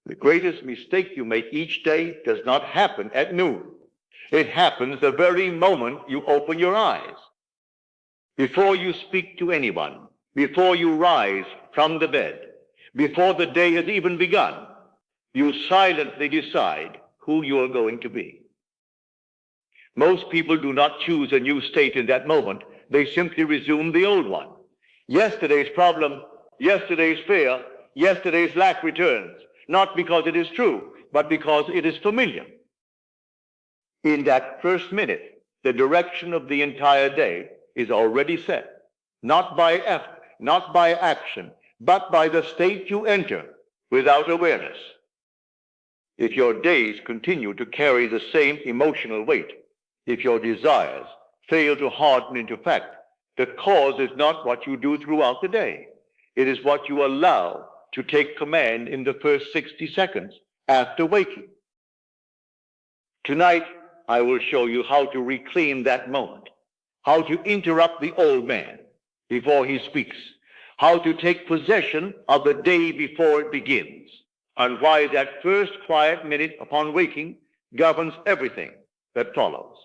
The greatest mistake you make each day does not happen at noon. It happens the very moment you open your eyes. Before you speak to anyone, before you rise from the bed, before the day has even begun, you silently decide who you are going to be. Most people do not choose a new state in that moment. They simply resume the old one. Yesterday's problem, yesterday's fear, yesterday's lack returns, not because it is true, but because it is familiar. In that first minute, the direction of the entire day is already set, not by effort, not by action, but by the state you enter without awareness. If your days continue to carry the same emotional weight, if your desires fail to harden into fact, the cause is not what you do throughout the day. It is what you allow to take command in the first 60 seconds after waking. Tonight, I will show you how to reclaim that moment, how to interrupt the old man before he speaks, how to take possession of the day before it begins, and why that first quiet minute upon waking governs everything that follows.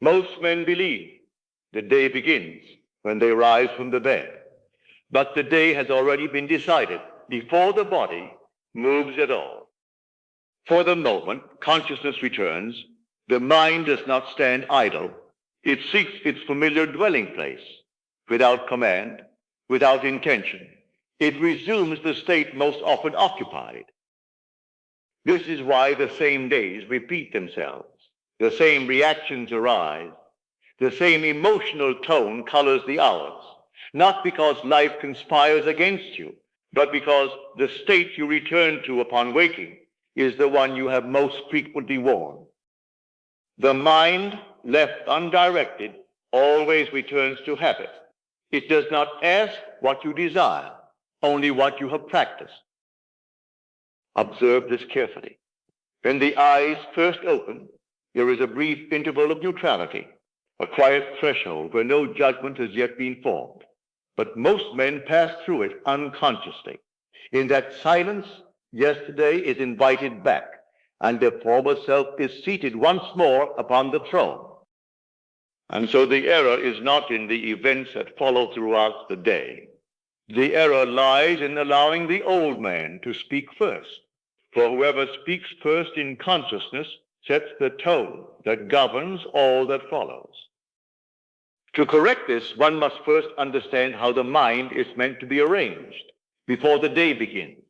Most men believe the day begins when they rise from the bed, but the day has already been decided before the body moves at all. For the moment consciousness returns, the mind does not stand idle. It seeks its familiar dwelling place without command, without intention. It resumes the state most often occupied. This is why the same days repeat themselves. The same reactions arise. The same emotional tone colors the hours, not because life conspires against you, but because the state you return to upon waking is the one you have most frequently worn. The mind, left undirected, always returns to habit. It does not ask what you desire, only what you have practiced. Observe this carefully. When the eyes first open, there is a brief interval of neutrality, a quiet threshold where no judgment has yet been formed. But most men pass through it unconsciously. In that silence, yesterday is invited back, and the former self is seated once more upon the throne. And so the error is not in the events that follow throughout the day. The error lies in allowing the old man to speak first. For whoever speaks first in consciousness sets the tone that governs all that follows. To correct this, one must first understand how the mind is meant to be arranged before the day begins.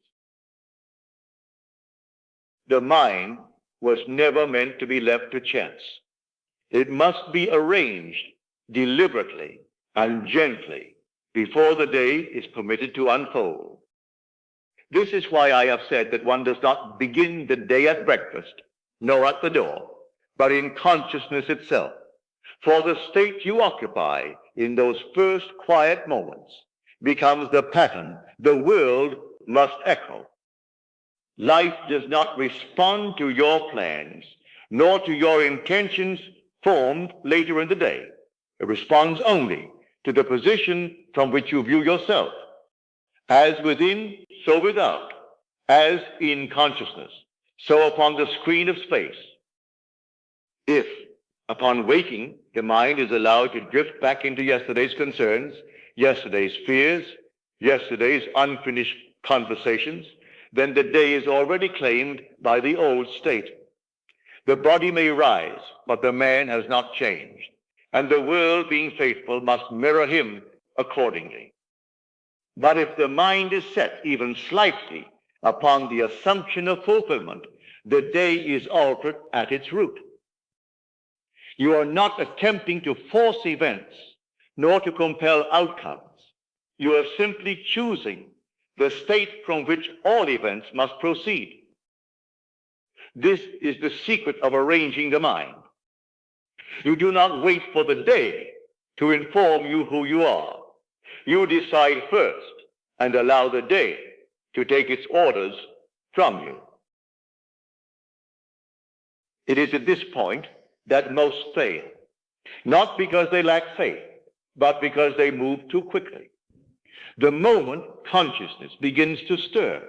The mind was never meant to be left to chance. It must be arranged deliberately and gently before the day is permitted to unfold. This is why I have said that one does not begin the day at breakfast, nor at the door, but in consciousness itself. For the state you occupy in those first quiet moments becomes the pattern the world must echo. Life does not respond to your plans, nor to your intentions formed later in the day. It responds only to the position from which you view yourself, as within, so without, as in consciousness, so upon the screen of space. If, upon waking, the mind is allowed to drift back into yesterday's concerns, yesterday's fears, yesterday's unfinished conversations, then the day is already claimed by the old state. The body may rise, but the man has not changed, and the world, being faithful, must mirror him accordingly. But if the mind is set even slightly upon the assumption of fulfillment, the day is altered at its root. You are not attempting to force events, nor to compel outcomes. You are simply choosing the state from which all events must proceed. This is the secret of arranging the mind. You do not wait for the day to inform you who you are. You decide first and allow the day to take its orders from you. It is at this point that most fail, not because they lack faith, but because they move too quickly. The moment consciousness begins to stir,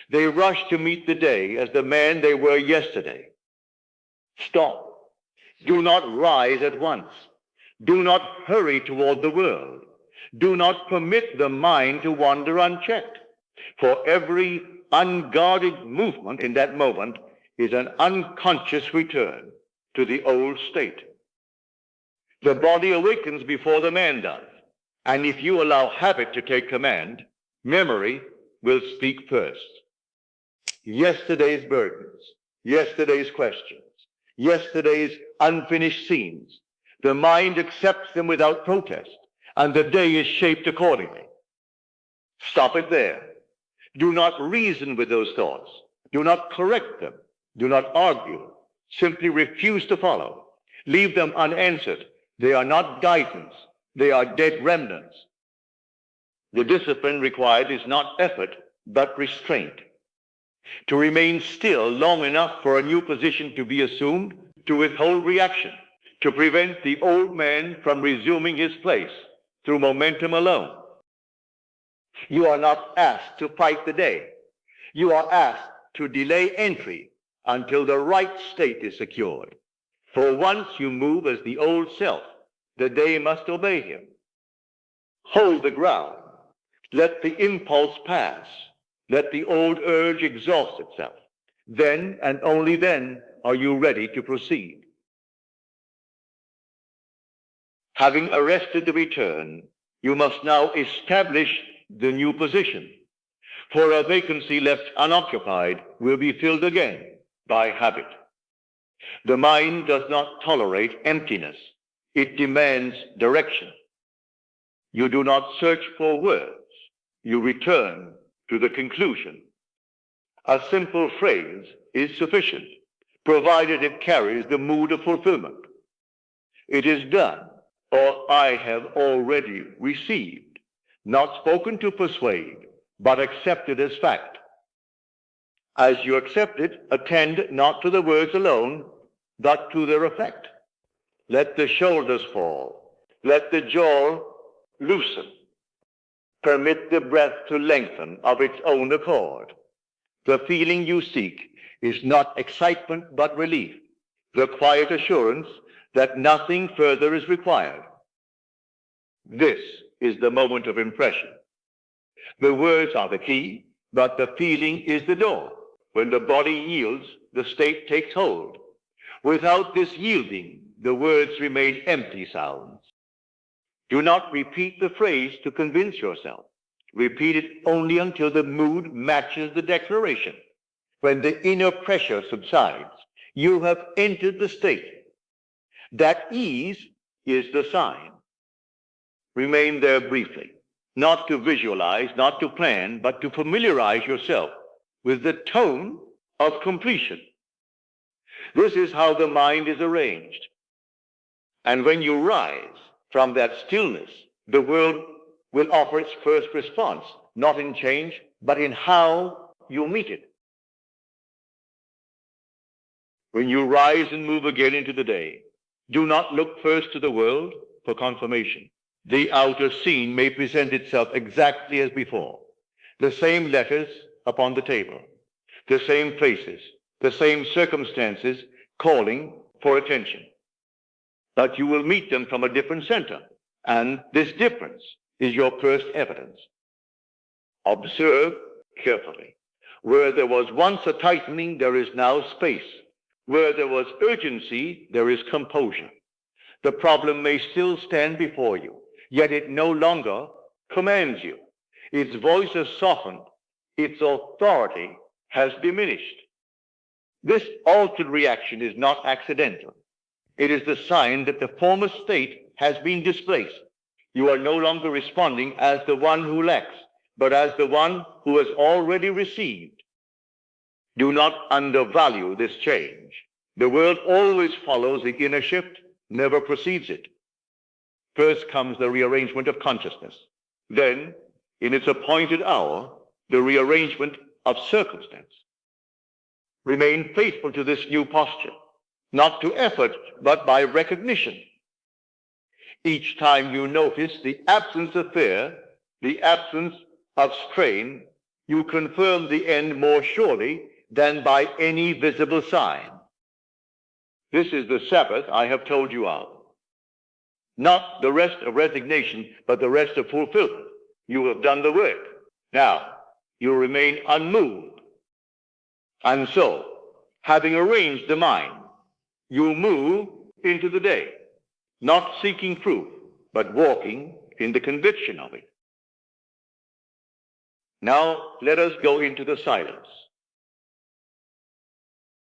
they rush to meet the day as the man they were yesterday. Stop. Do not rise at once. Do not hurry toward the world. Do not permit the mind to wander unchecked. For every unguarded movement in that moment is an unconscious return to the old state. The body awakens before the man does. And if you allow habit to take command, memory will speak first. Yesterday's burdens, yesterday's questions, yesterday's unfinished scenes, the mind accepts them without protest, and the day is shaped accordingly. Stop it there. Do not reason with those thoughts. Do not correct them. Do not argue. Simply refuse to follow. Leave them unanswered. They are not guidance. They are dead remnants. The discipline required is not effort, but restraint. To remain still long enough for a new position to be assumed, to withhold reaction, to prevent the old man from resuming his place through momentum alone. You are not asked to fight the day. You are asked to delay entry until the right state is secured. For once you move as the old self, the day must obey him. Hold the ground. Let the impulse pass. Let the old urge exhaust itself. Then and only then are you ready to proceed. Having arrested the return, you must now establish the new position. For a vacancy left unoccupied will be filled again by habit. The mind does not tolerate emptiness. It demands direction. You do not search for words. You return to the conclusion. A simple phrase is sufficient, provided it carries the mood of fulfillment. It is done, or I have already received, not spoken to persuade, but accepted as fact. As you accept it, attend not to the words alone, but to their effect. Let the shoulders fall. Let the jaw loosen. Permit the breath to lengthen of its own accord. The feeling you seek is not excitement but relief, the quiet assurance that nothing further is required. This is the moment of impression. The words are the key, but the feeling is the door. When the body yields, the state takes hold. Without this yielding, the words remain empty sounds. Do not repeat the phrase to convince yourself. Repeat it only until the mood matches the declaration. When the inner pressure subsides, you have entered the state. That ease is the sign. Remain there briefly, not to visualize, not to plan, but to familiarize yourself with the tone of completion. This is how the mind is arranged. And when you rise from that stillness, the world will offer its first response, not in change, but in how you meet it. When you rise and move again into the day, do not look first to the world for confirmation. The outer scene may present itself exactly as before. The same letters upon the table, the same faces, the same circumstances calling for attention. But you will meet them from a different center, and this difference is your first evidence. Observe carefully. Where there was once a tightening, there is now space. Where there was urgency, there is composure. The problem may still stand before you, yet it no longer commands you. Its voice has softened. Its authority has diminished. This altered reaction is not accidental. It is the sign that the former state has been displaced. You are no longer responding as the one who lacks, but as the one who has already received. Do not undervalue this change. The world always follows the inner shift, never precedes it. First comes the rearrangement of consciousness. Then, in its appointed hour, the rearrangement of circumstance. Remain faithful to this new posture, not to effort, but by recognition. Each time you notice the absence of fear, the absence of strain, you confirm the end more surely than by any visible sign. This is the Sabbath I have told you of. Not the rest of resignation, but the rest of fulfillment. You have done the work. Now, you remain unmoved. And so, having arranged the mind, you move into the day, not seeking proof, but walking in the conviction of it. Now, let us go into the silence.